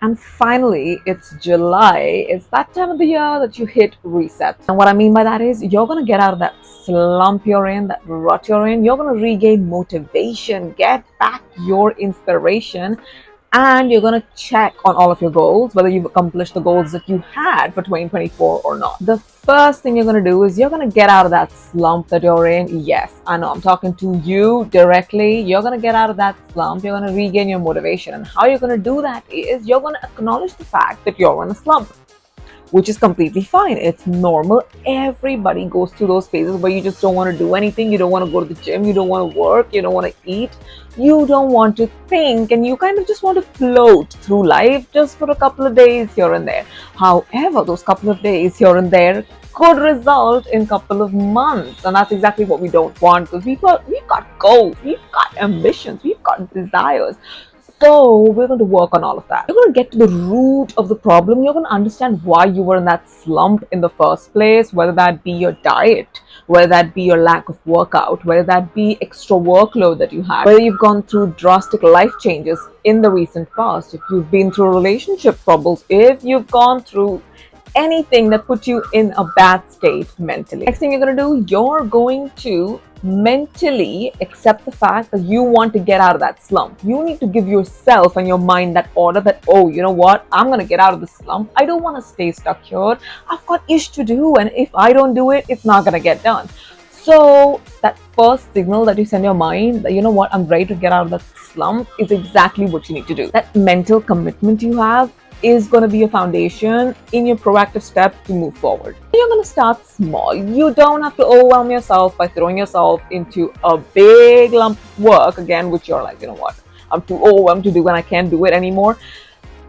And finally, it's July. It's that time of the year that you hit reset. And what I mean by that is you're going to get out of that slump you're in, that rut you're in. You're going to regain motivation, get back your inspiration, and you're going to check on all of your goals, whether you've accomplished the goals that you had for 2024 or not. The first thing you're going to do is you're going to get out of that slump that you're in. Yes, I know I'm talking to you directly. You're going to get out of that slump. You're going to regain your motivation. And how you're going to do that is you're going to acknowledge the fact that you're in a slump, which is completely fine. It's normal. Everybody goes through those phases where you just don't want to do anything. You don't want to go to the gym. You don't want to work. You don't want to eat. You don't want to think. And you kind of just want to float through life just for a couple of days here and there. However, those couple of days here and there could result in a couple of months. And that's exactly what we don't want, because we've got goals. We've got ambitions. We've got desires. So we're going to work on all of that. You're going to get to the root of the problem. You're going to understand why you were in that slump in the first place, whether that be your diet, whether that be your lack of workout, whether that be extra workload that you had, whether you've gone through drastic life changes in the recent past, if you've been through relationship troubles, if you've gone through anything that puts you in a bad state mentally. Next thing you're going to do, you're going to mentally accept the fact that you want to get out of that slump. You need to give yourself and your mind that order that, oh, you know what? I'm going to get out of the slump. I don't want to stay stuck here. I've got ish to do. And if I don't do it, it's not going to get done. So that first signal that you send your mind that, you know what, I'm ready to get out of that slump, is exactly what you need to do. That mental commitment you have is going to be a foundation in your proactive step to move forward. You're going to start small. You don't have to overwhelm yourself by throwing yourself into a big lump of work again, which you're like, you know what, I'm too overwhelmed to do and I can't do it anymore.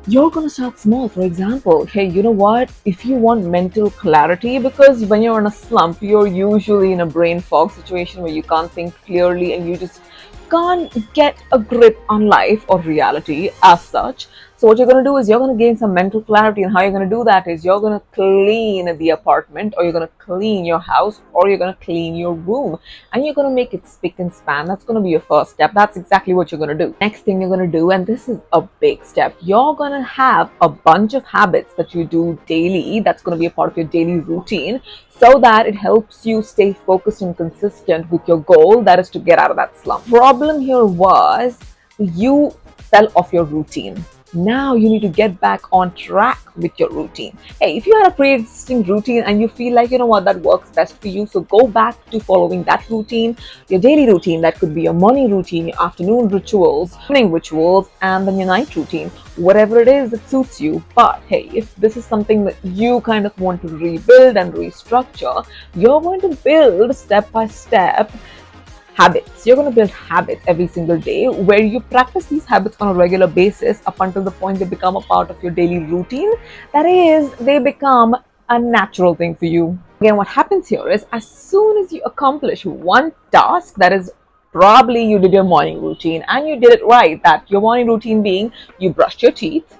You're going to start small. For example, hey, you know what? If you want mental clarity, because when you're in a slump, you're usually in a brain fog situation where you can't think clearly and you just can't get a grip on life or reality as such. So what you're going to do is you're going to gain some mental clarity, and how you're going to do that is you're going to clean the apartment, or you're going to clean your house, or you're going to clean your room, and you're going to make it spick and span. That's going to be your first step. That's exactly what you're going to do. Next thing you're going to do, and this is a big step, you're going to have a bunch of habits that you do daily. That's going to be a part of your daily routine, so that it helps you stay focused and consistent with your goal, that is to get out of that slump. Problem here was you fell off your routine. Now you need to get back on track with your routine. Hey, if you had a pre-existing routine and you feel like, you know what, that works best for you, so go back to following that routine, your daily routine. That could be your morning routine, your afternoon rituals, evening rituals, and then your night routine, whatever it is that suits you. But hey, if this is something that you kind of want to rebuild and restructure, you're going to build step by step habits. You're going to build habits every single day where you practice these habits on a regular basis up until the point they become a part of your daily routine. That is, they become a natural thing for you. Again, what happens here is as soon as you accomplish one task, that is, probably you did your morning routine and you did it right, that your morning routine being you brushed your teeth,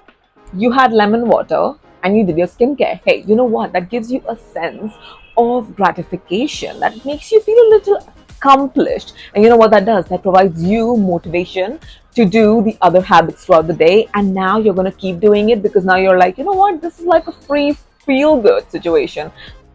you had lemon water, and you did your skincare. Hey, you know what? That gives you a sense of gratification. That makes you feel a little accomplished. And you know what that does? That provides you motivation to do the other habits throughout the day. And now you're going to keep doing it, because now you're like, you know what? This is like a free feel good situation.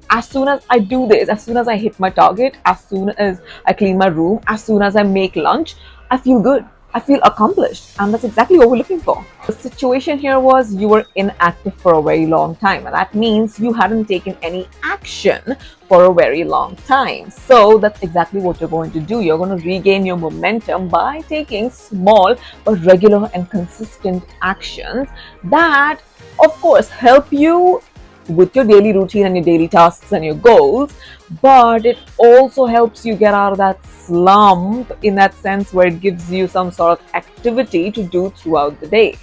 As soon as I do this, as soon as I hit my target, as soon as I clean my room, as soon as I make lunch, I feel good. I feel accomplished, and that's exactly what we're looking for. The situation here was you were inactive for a very long time, and that means you hadn't taken any action for a very long time. So that's exactly what you're going to do. You're going to regain your momentum by taking small but regular and consistent actions that, of course, help you with your daily routine and your daily tasks and your goals, but it also helps you get out of that slump in that sense where it gives you some sort of activity to do throughout the day.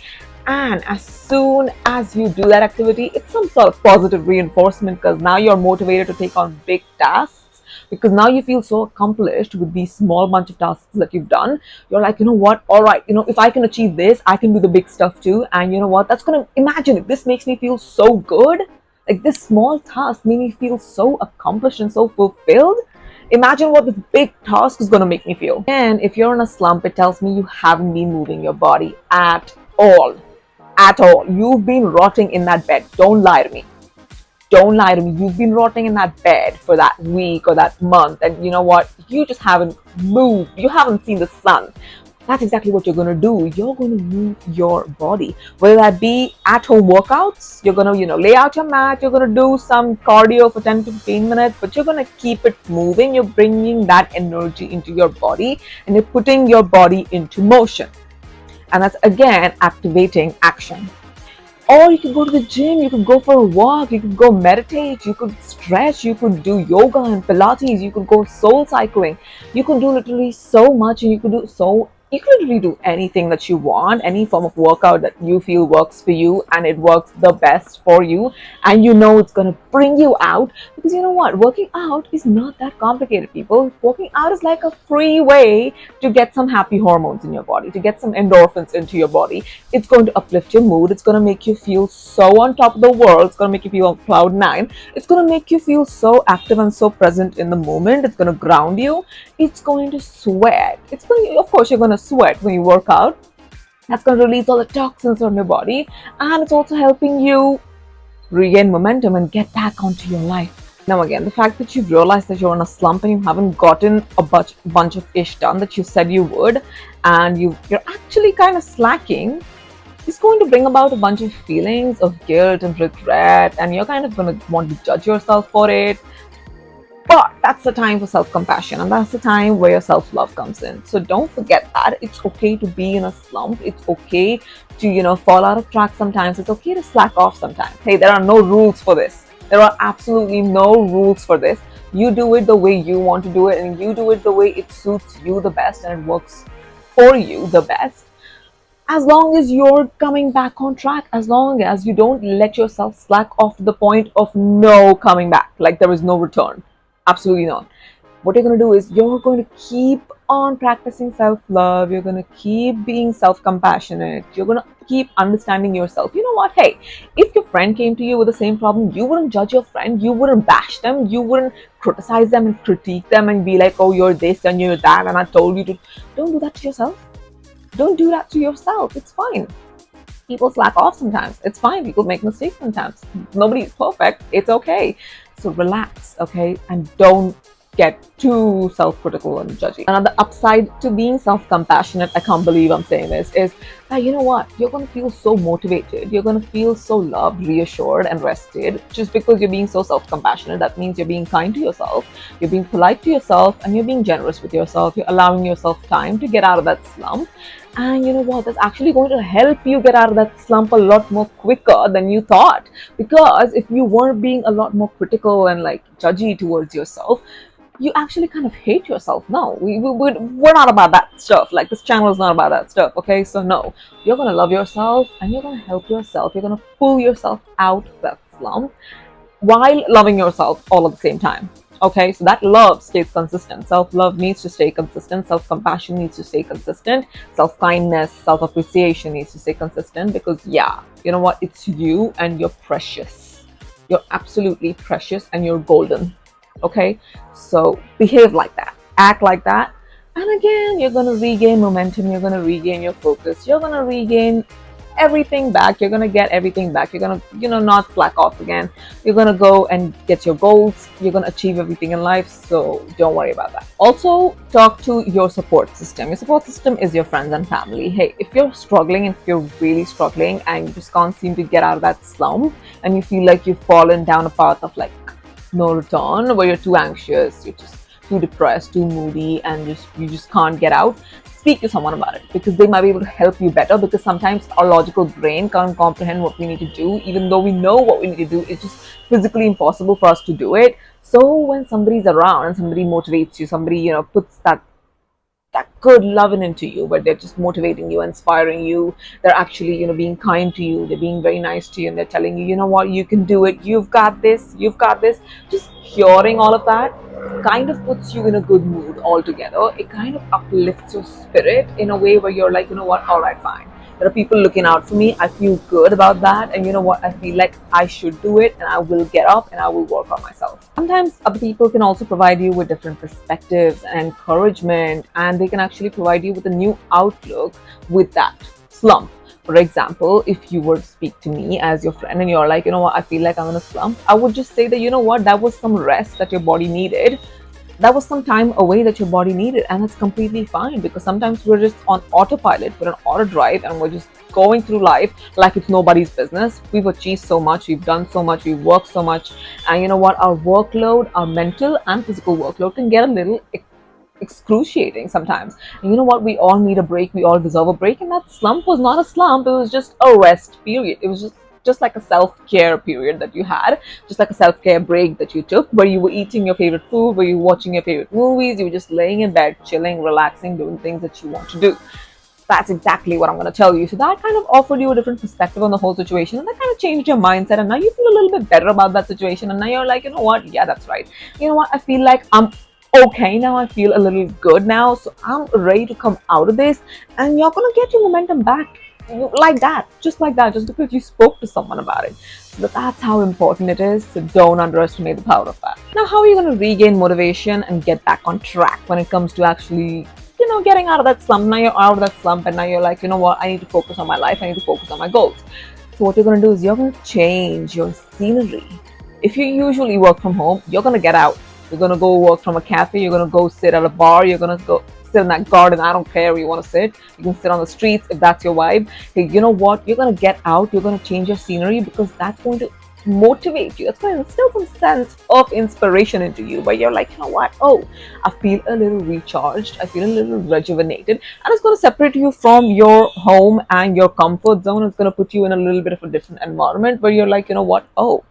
And as soon as you do that activity, it's some sort of positive reinforcement, because now you're motivated to take on big tasks, because now you feel so accomplished with these small bunch of tasks that you've done. You're like, you know what, all right, if I can achieve this, I can do the big stuff too. And you know what, that's gonna, imagine if this makes me feel so good, like this small task made me feel so accomplished and so fulfilled. Imagine what this big task is going to make me feel. And if you're in a slump, it tells me you haven't been moving your body at all. at all. You've been rotting in that bed. Don't lie to me. Don't lie to me. You've been rotting in that bed for that week or that month, and you know what? You just haven't moved. You haven't seen the sun. That's exactly what you're going to do. You're going to move your body, whether that be at home workouts. You're going to, lay out your mat. You're going to do some cardio for 10 to 15 minutes, but you're going to keep it moving. You're bringing that energy into your body and you're putting your body into motion. And that's again activating action. Or you could go to the gym, you could go for a walk, you could go meditate, you could stretch, you could do yoga and Pilates, you could go soul cycling. You could do literally so much, and you could literally do anything that you want, any form of workout that you feel works for you and it works the best for you, and it's going to bring you out. Because you know what? Working out is not that complicated, people. Working out is like a free way to get some happy hormones in your body, to get some endorphins into your body. It's going to uplift your mood. It's going to make you feel so on top of the world. It's going to make you feel on cloud nine. It's going to make you feel so active and so present in the moment. It's going to ground you. It's going to sweat. Of course, you're going to sweat when you work out. That's going to release all the toxins from your body, and it's also helping you regain momentum and get back onto your life. Now again, the fact that you've realized that you're in a slump and you haven't gotten a bunch of ish done that you said you would, and you're actually kind of slacking, is going to bring about a bunch of feelings of guilt and regret, and you're kind of going to want to judge yourself for it. But that's the time for self-compassion, and that's the time where your self-love comes in. So don't forget that it's okay to be in a slump. It's okay to, fall out of track sometimes. It's okay to slack off sometimes. Hey, there are no rules for this. There are absolutely no rules for this. You do it the way you want to do it, and you do it the way it suits you the best and it works for you the best. As long as you're coming back on track, as long as you don't let yourself slack off to the point of no coming back, like there is no return. Absolutely not. What you're going to do is you're going to keep on practicing self-love. You're going to keep being self-compassionate. You're going to keep understanding yourself. You know what? Hey, if your friend came to you with the same problem, you wouldn't judge your friend. You wouldn't bash them. You wouldn't criticize them and critique them and be like, oh, you're this and you're that, and I told you to. Don't do that to yourself. Don't do that to yourself. It's fine. People slack off sometimes. It's fine. People make mistakes sometimes. Nobody's perfect. It's okay. So relax, okay? And don't get too self-critical and judgy. Another upside to being self-compassionate, I can't believe I'm saying this, is that you know what? You're going to feel so motivated. You're going to feel so loved, reassured, and rested. Just because you're being so self-compassionate, that means you're being kind to yourself, you're being polite to yourself, and you're being generous with yourself. You're allowing yourself time to get out of that slump. And you know what? That's actually going to help you get out of that slump a lot more quicker than you thought. Because if you weren't being a lot more critical and like judgy towards yourself, you actually kind of hate yourself. No, we're not about that stuff. Like, this channel is not about that stuff, okay? So no, you're going to love yourself and you're going to help yourself. You're going to pull yourself out of that slump while loving yourself all at the same time. Okay, so that love stays consistent. Self-love needs to stay consistent. Self-compassion needs to stay consistent. Self-kindness, self-appreciation needs to stay consistent, because yeah, you know what? It's you and you're precious. You're absolutely precious and you're golden. Okay, so behave like that. Act like that. And again, you're going to regain momentum. You're going to regain your focus. You're going to regain everything back. You're going to get everything back. You're going to not slack off again. You're going to go and get your goals. You're going to achieve everything in life, so don't worry about that. Also, talk to your support system. Your support system is your friends and family. Hey, if you're struggling, if you're really struggling and you just can't seem to get out of that slump, and you feel like you've fallen down a path of like no return, where you're too anxious, you're just too depressed, too moody, and you just can't get out, speak to someone about it, because they might be able to help you better. Because sometimes our logical brain can't comprehend what we need to do. Even though we know what we need to do, it's just physically impossible for us to do it. So when somebody's around and somebody motivates you, somebody puts that good loving into you, but they're just motivating you, inspiring you, they're actually being kind to you, they're being very nice to you, and they're telling you, you know what, you can do it, you've got this, just hearing all of that kind of puts you in a good mood altogether. It kind of uplifts your spirit in a way where you're like, you know what, all right, fine, there are people looking out for me, I feel good about that, and you know what, I feel like I should do it, and I will get up and I will work on myself. Sometimes other people can also provide you with different perspectives and encouragement, and they can actually provide you with a new outlook with that slump. For example, if you were to speak to me as your friend and you're like, you know what, I feel like I'm in a slump, I would just say that, you know what, that was some rest that your body needed. That was some time away that your body needed, and that's completely fine, because sometimes we're just on autopilot, we're on auto drive, and we're just going through life like it's nobody's business. We've achieved so much, we've done so much, we've worked so much, and you know what, our workload, our mental and physical workload can get a little excruciating sometimes. And you know what? We all need a break. We all deserve a break. And that slump was not a slump. It was just a rest period. It was just like a self-care period that you had, just like a self-care break that you took, where you were eating your favorite food, where you were watching your favorite movies, you were just laying in bed, chilling, relaxing, doing things that you want to do. That's exactly what I'm going to tell you. So that kind of offered you a different perspective on the whole situation, and that kind of changed your mindset, and now you feel a little bit better about that situation, and now you're like, you know what, yeah, that's right. You know what, I feel like I'm okay now, I feel a little good now, so I'm ready to come out of this. And you're going to get your momentum back like that, just because you spoke to someone about it. So that's how important it is. So don't underestimate the power of that. Now, how are you going to regain motivation and get back on track when it comes to actually, you know, getting out of that slump? Now you're out of that slump, and now you're like, you know what, I need to focus on my life, I need to focus on my goals. So what you're going to do is you're going to change your scenery. If you usually work from home, you're going to get out. You're going to go work from a cafe, you're going to go sit at a bar, you're going to go sit in that garden. I don't care where you want to sit. You can sit on the streets if that's your vibe. Hey, you know what? You're going to get out, you're going to change your scenery, because that's going to motivate you. That's going to instill some sense of inspiration into you, where you're like, you know what? Oh, I feel a little recharged. I feel a little rejuvenated. And it's going to separate you from your home and your comfort zone. It's going to put you in a little bit of a different environment where you're like, you know what? Oh,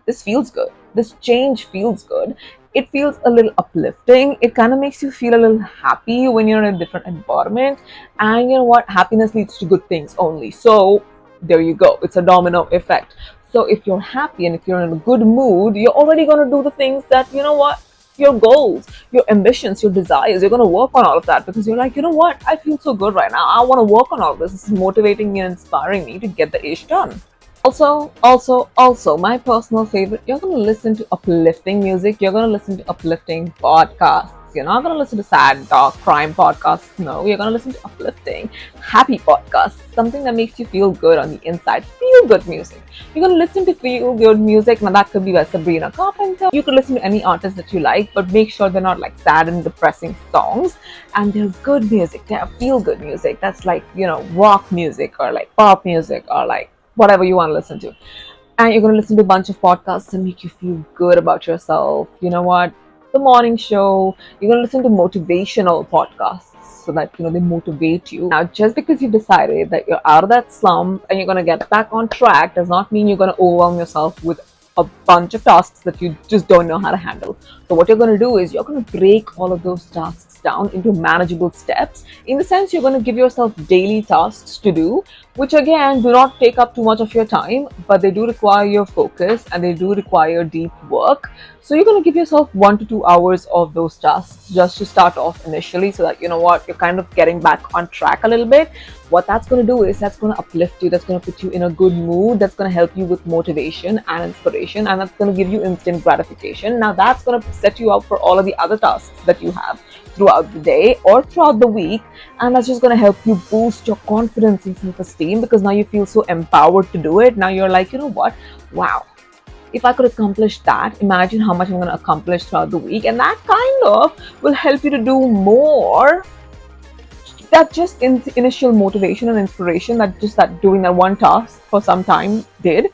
this feels good. This change feels good. It feels a little uplifting. It kind of makes you feel a little happy when you're in a different environment. And you know what? Happiness leads to good things only. So there you go. It's a domino effect. So if you're happy and if you're in a good mood, you're already going to do the things that, you know what, your goals, your ambitions, your desires, you're going to work on all of that, because you're like, you know what, I feel so good right now. I want to work on all of this. This is motivating me and inspiring me to get the ish done. Also, my personal favorite, you're going to listen to uplifting music. You're going to listen to uplifting podcasts. You're not going to listen to sad, dark, crime podcasts. No, you're going to listen to uplifting, happy podcasts. Something that makes you feel good on the inside. Feel good music. You're going to listen to feel good music. Now, that could be by Sabrina Carpenter. You could listen to any artist that you like, but make sure they're not like sad and depressing songs. And they're good music. They're feel good music. That's like, you know, rock music, or like pop music, or like whatever you want to listen to. And you're going to listen to a bunch of podcasts and make you feel good about yourself. You know what? The morning show. You're going to listen to motivational podcasts, so that, you know, they motivate you. Now, just because you decided that you're out of that slump and you're going to get back on track does not mean you're going to overwhelm yourself with a bunch of tasks that you just don't know how to handle. So what you're going to do is you're going to break all of those tasks down into manageable steps. In the sense, you're going to give yourself daily tasks to do, which again do not take up too much of your time, but they do require your focus and they do require deep work. So you're going to give yourself 1 to 2 hours of those tasks just to start off initially, so that, you know what, you're kind of getting back on track a little bit. What that's going to do is that's going to uplift you, that's going to put you in a good mood, that's going to help you with motivation and inspiration, and that's going to give you instant gratification. Now that's going to set you up for all of the other tasks that you have throughout the day or throughout the week, and that's just going to help you boost your confidence and self-esteem, because now you feel so empowered to do it. Now you're like, you know what, wow, if I could accomplish that, imagine how much I'm going to accomplish throughout the week. And that kind of will help you to do more. That just initial motivation and inspiration that just that doing that one task for some time did,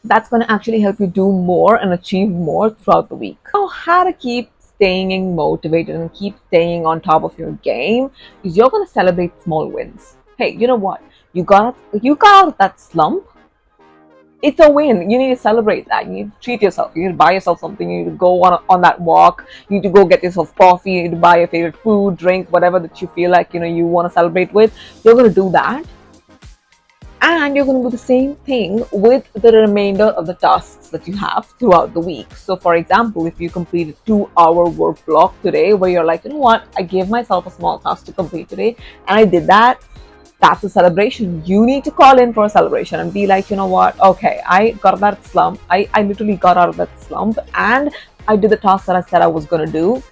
that's going to actually help you do more and achieve more throughout the week. Now, how to keep staying motivated and keep staying on top of your game is you're going to celebrate small wins. Hey, you know what? You got out of that slump. It's a win. You need to celebrate that. You need to treat yourself. You need to buy yourself something. You need to go on that walk. You need to go get yourself coffee. You need to buy your favorite food, drink, whatever that you feel like, you know, you want to celebrate with. You're going to do that. And you're going to do the same thing with the remainder of the tasks that you have throughout the week. So for example, if you complete a 2-hour work block today, where you're like, you know what, I gave myself a small task to complete today and I did that, that's a celebration. You need to call in for a celebration and be like, you know what, okay, I got out of that slump. I literally got out of that slump and I did the task that I said I was going to do.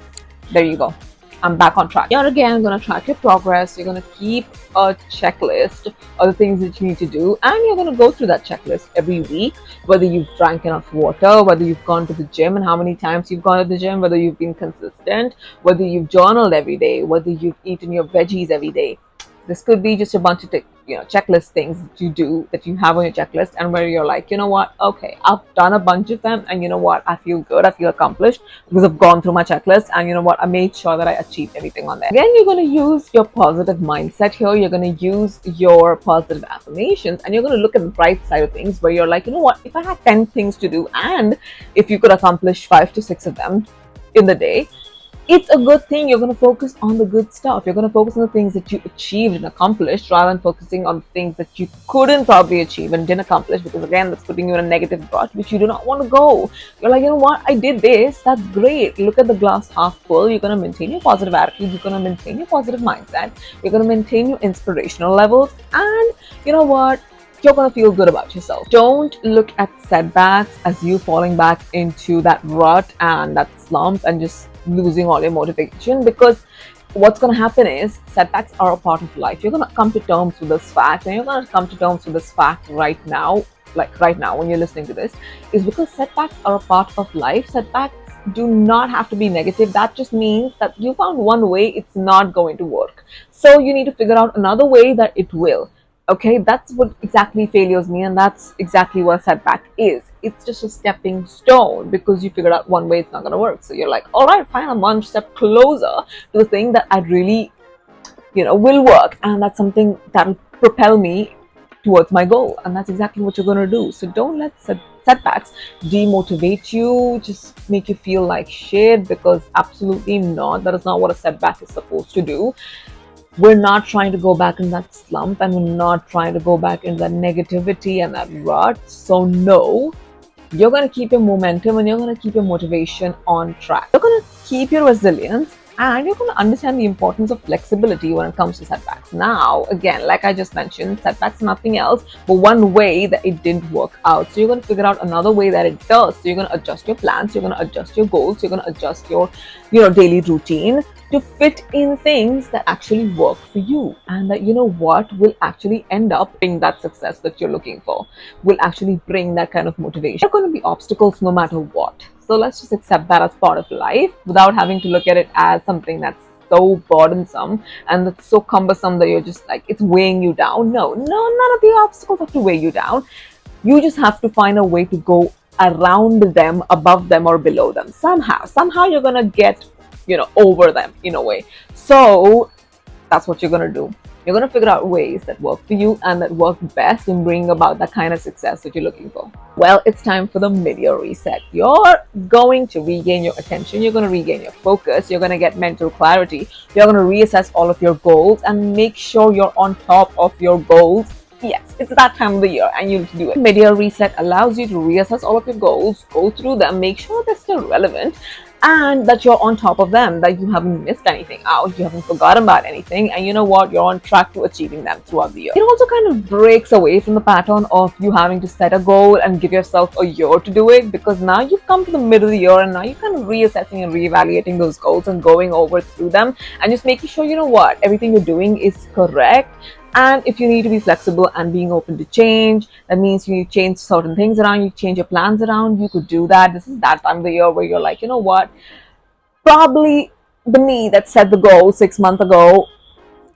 There you go. I'm back on track. You're again going to track your progress. You're going to keep a checklist of the things that you need to do, and you're going to go through that checklist every week, whether you've drank enough water, whether you've gone to the gym and how many times you've gone to the gym, whether you've been consistent, whether you've journaled every day, whether you've eaten your veggies every day. This could be just a bunch of checklist things that you do, that you have on your checklist, and where you're like, you know what, okay, I've done a bunch of them, and you know what, I feel good, I feel accomplished because I've gone through my checklist, and you know what, I made sure that I achieved everything on there. Again, you're going to use your positive mindset here. You're going to use your positive affirmations, and you're going to look at the bright side of things, where you're like, you know what, if I had 10 things to do, and if you could accomplish 5 to 6 of them in the day, it's a good thing. You're going to focus on the good stuff. You're going to focus on the things that you achieved and accomplished, rather than focusing on things that you couldn't probably achieve and didn't accomplish, because again, that's putting you in a negative rut, which you do not want to go. You're like, you know what, I did this, that's great. Look at the glass half full. You're going to maintain your positive attitude. You're going to maintain your positive mindset. You're going to maintain your inspirational levels. And you know what, you're going to feel good about yourself. Don't look at setbacks as you falling back into that rut and that slump and just losing all your motivation, because what's going to happen is setbacks are a part of life. You're going to come to terms with this fact, and you're going to come to terms with this fact right now, like right now when you're listening to this, is because setbacks are a part of life. Setbacks do not have to be negative. That just means that you found one way, it's not going to work. So you need to figure out another way that it will. Okay, that's what exactly failures mean, and that's exactly what a setback is. It's just a stepping stone, because you figured out one way it's not going to work. So you're like, all right, fine, I'm one step closer to the thing that I really, will work, and that's something that will propel me towards my goal. And that's exactly what you're going to do. So don't let setbacks demotivate you, just make you feel like shit, because absolutely not. That is not what a setback is supposed to do. We're not trying to go back in that slump, and we're not trying to go back in that negativity and that rut. So no, you're going to keep your momentum, and you're going to keep your motivation on track. You're going to keep your resilience, and you're going to understand the importance of flexibility when it comes to setbacks. Now, again, like I just mentioned, setbacks are nothing else but one way that it didn't work out. So you're going to figure out another way that it does. So you're going to adjust your plans, you're going to adjust your goals, you're going to adjust your daily routine to fit in things that actually work for you, and that will actually end up in that success that you're looking for, will actually bring that kind of motivation. There are going to be obstacles no matter what. So let's just accept that as part of life, without having to look at it as something that's so burdensome and that's so cumbersome that you're just like, it's weighing you down. No, none of the obstacles have to weigh you down. You just have to find a way to go around them, above them, or below them. Somehow you're going to get over them in a way. So that's what you're going to do. You're going to figure out ways that work for you and that work best in bringing about that kind of success that you're looking for. Well, it's time for the mid-year reset. You're going to regain your attention. You're going to regain your focus. You're going to get mental clarity. You're going to reassess all of your goals and make sure you're on top of your goals. Yes, it's that time of the year, and you need to do it. Mid-year reset allows you to reassess all of your goals, go through them, make sure they're still relevant, and that you're on top of them, that you haven't missed anything out, you haven't forgotten about anything, and you know what, you're on track to achieving them throughout the year. It also kind of breaks away from the pattern of you having to set a goal and give yourself a year to do it, because now you've come to the middle of the year, and now you're kind of reassessing and reevaluating those goals and going over through them and just making sure everything you're doing is correct. And if you need to be flexible and being open to change, that means you change certain things around, you change your plans around, you could do that. This is that time of the year where you're like, you know what, probably the me that set the goal 6 months ago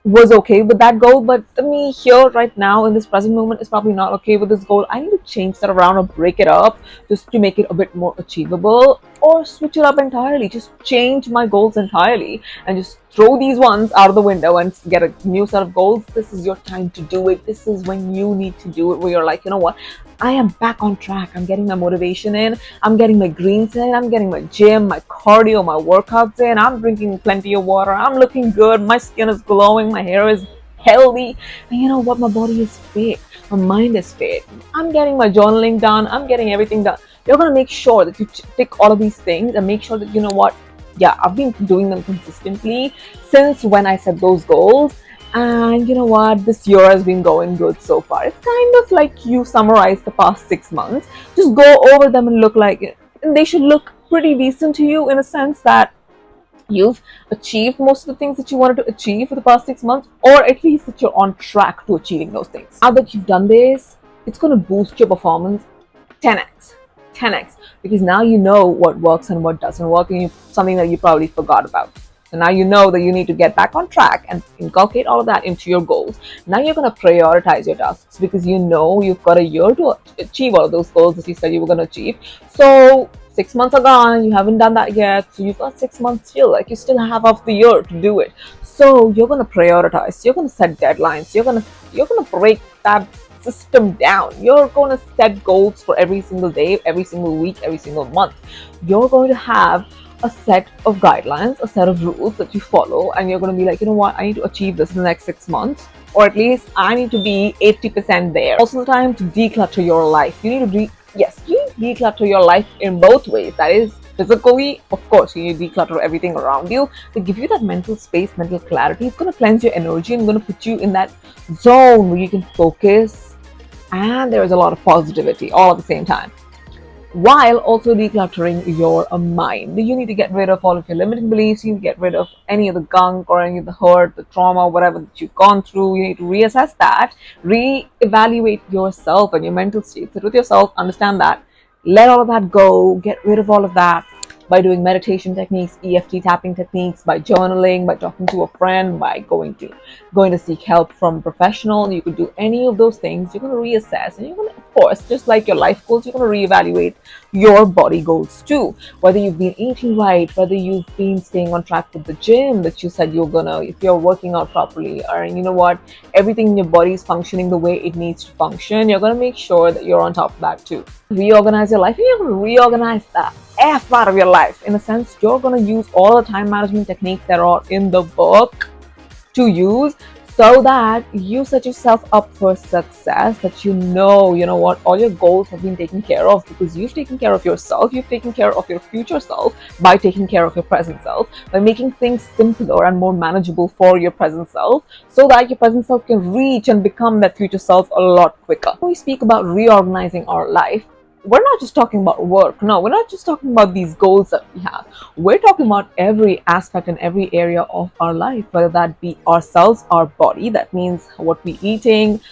was okay with that goal, but the me here right now in this present moment is probably not okay with this goal. I need to change that around or break it up just to make it a bit more achievable, or switch it up entirely. Just change my goals entirely and just throw these ones out of the window and get a new set of goals. This is your time to do it. This is when you need to do it, where you're like, you know what, I am back on track. I'm getting my motivation in. I'm getting my greens in. I'm getting my gym, my cardio, my workouts in. I'm drinking plenty of water. I'm looking good. My skin is glowing. My hair is healthy. And you know what? My body is fit. My mind is fit. I'm getting my journaling done. I'm getting everything done. You're going to make sure that you tick all of these things and make sure that, you know what? Yeah, I've been doing them consistently since when I set those goals. And you know what, this year has been going good so far. It's kind of like you summarize the past 6 months, just go over them and look like it. And they should look pretty decent to you, in a sense that you've achieved most of the things that you wanted to achieve for the past 6 months, or at least that you're on track to achieving those things. Now that you've done this, it's going to boost your performance 10x. 10x, because now you know what works and what doesn't work, and something that you probably forgot about. So now you know that you need to get back on track and inculcate all of that into your goals. Now you're going to prioritize your tasks because you know you've got a year to achieve all of those goals that you said you were going to achieve. So 6 months are gone, you haven't done that yet, so you've got 6 months still, like you still have half the year to do it. So you're going to prioritize, you're going to set deadlines, you're going to break that system down. You're going to set goals for every single day, every single week, every single month. You're going to have a set of guidelines, a set of rules that you follow, and you're going to be like, you know what, I need to achieve this in the next 6 months, or at least I need to be 80% there. Also, the time to declutter your life. You need to declutter your life in both ways. That is, physically, of course, you need to declutter everything around you to give you that mental space, mental clarity. It's going to cleanse your energy and going to put you in that zone where you can focus, and there is a lot of positivity all at the same time, while also decluttering your mind. You need to get rid of all of your limiting beliefs. You need to get rid of any of the gunk or any of the hurt, the trauma, whatever that you've gone through. You need to reassess that, re-evaluate yourself and your mental state. Sit with yourself, understand that, let all of that go, get rid of all of that by doing meditation techniques, EFT tapping techniques, by journaling, by talking to a friend, by going to seek help from a professional. You could do any of those things. You're going to reassess, and you're going to, of course, just like your life goals, you're going to reevaluate your body goals too. Whether you've been eating right, whether you've been staying on track with the gym that you said you're gonna, if you're working out properly, or you know what, everything in your body is functioning the way it needs to function. You're going to make sure that you're on top of that too. Reorganize your life, and you're going to reorganize that F out of your life. In a sense, you're going to use all the time management techniques that are in the book to use, so that you set yourself up for success, that you know what, all your goals have been taken care of because you've taken care of yourself, you've taken care of your future self by taking care of your present self, by making things simpler and more manageable for your present self, so that your present self can reach and become that future self a lot quicker. When we speak about reorganizing our life, we're not just talking about work. No, we're not just talking about these goals that we have. We're talking about every aspect and every area of our life, whether that be ourselves, our body, that means what we're eating,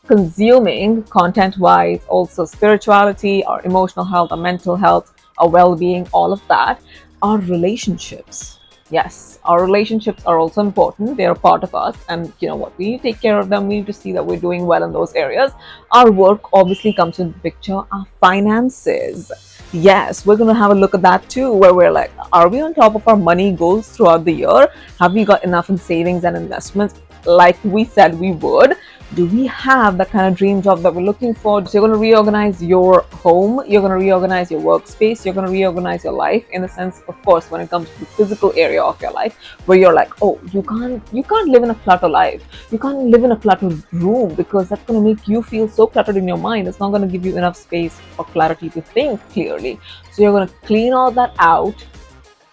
consuming content-wise, also spirituality, our emotional health, our mental health, our well-being, all of that, our relationships. Yes, our relationships are also important. They're a part of us, and you know what, we need to take care of them. We need to see that we're doing well in those areas. Our work obviously comes into the picture. Our finances, yes, we're going to have a look at that too, where we're like, are we on top of our money goals throughout the year? Have we got enough in savings and investments like we said we would? Do we have the kind of dream job that we're looking for? So you're going to reorganize your home, you're going to reorganize your workspace, you're going to reorganize your life, in the sense, of course, when it comes to the physical area of your life, where you're like, oh, you can't live in a cluttered life, you can't live in a cluttered room, because that's going to make you feel so cluttered in your mind. It's not going to give you enough space or clarity to think clearly. So you're going to clean all that out,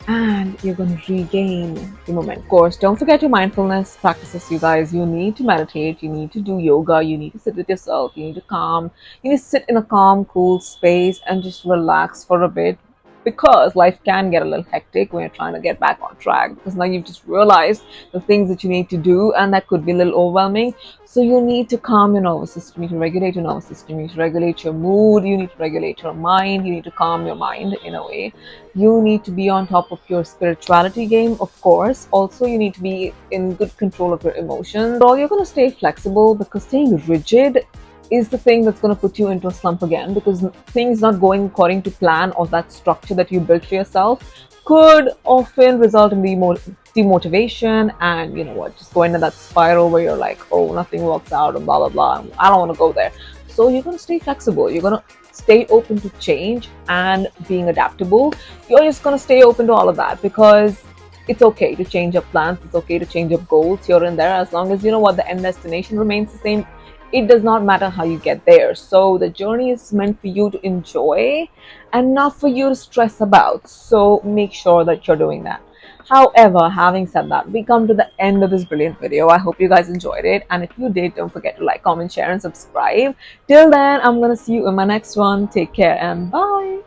and you're going to regain the momentum. Of course, don't forget your mindfulness practices, you guys. You need to meditate, you need to do yoga, you need to sit with yourself, you need to sit in a calm, cool space and just relax for a bit, because life can get a little hectic when you're trying to get back on track, because now you've just realized the things that you need to do, and that could be a little overwhelming. So you need to calm your nervous system, you need to regulate your nervous system, you need to regulate your mood, you need to regulate your mind, you need to calm your mind in a way. You need to be on top of your spirituality game, of course. Also, you need to be in good control of your emotions. All, you're going to stay flexible, because staying rigid is the thing that's going to put you into a slump again, because things not going according to plan, or that structure that you built for yourself, could often result in demotivation, and you know what, just go into that spiral where you're like, oh, nothing works out and blah blah blah, I don't want to go there. So you're going to stay flexible, you're going to stay open to change and being adaptable. You're just going to stay open to all of that, because it's okay to change up plans, it's okay to change up goals here and there, as long as you know what, the end destination remains the same. It does not matter how you get there. So the journey is meant for you to enjoy and not for you to stress about. So make sure that you're doing that. However, having said that, we come to the end of this brilliant video. I hope you guys enjoyed it. And if you did, don't forget to like, comment, share, and subscribe. Till then, I'm going to see you in my next one. Take care and bye.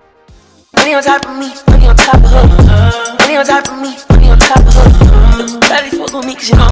Money on top of me, money on top of her. Money on top of me. top of her. Daddy fuck with me 'cause you know